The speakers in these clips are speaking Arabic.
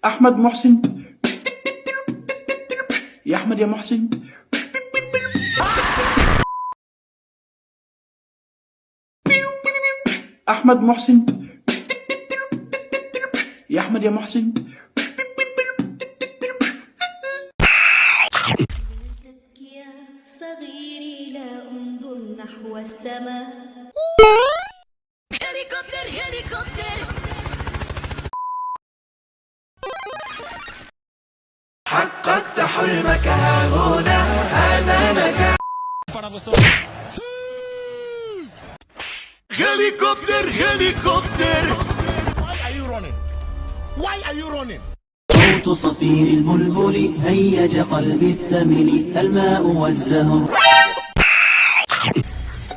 احمد محسن. يا احمد يا محسن. احمد محسن. يا احمد يا محسن. يا صغيري لا انظر نحو السماء. هليكوبتر هليكوبتر. حققت حلمك ها هنا، هذا نجاح. Helicopter, helicopter. Why are you running? Why are you running? صوت صفير البلبل هيج قلبي الثمل الماء والزهر.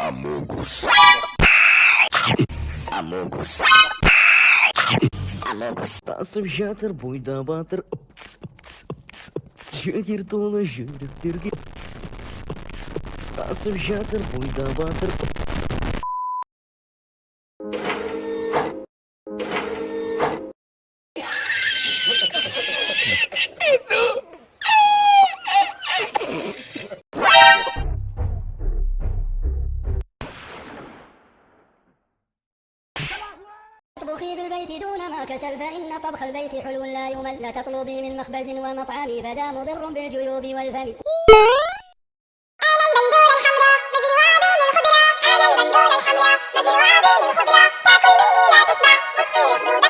Amogus. Amogus. Amogus. Tasım şatır boyda batır şehir dolu jürüktür Tasım şatır boyda batır اطبخي بالبيت دون ما كسل فإن طبخ البيت حلو لا يمل. لا تطلبي من مخبز ومطعم فذا مضر بالجيوب والفم. أنا البندورة الحمراء مزروعة بين الخضرة. أنا البندورة الحمراء مزروعة بين الخضرة. تاكل مني لا تشبع وتصير خدودة.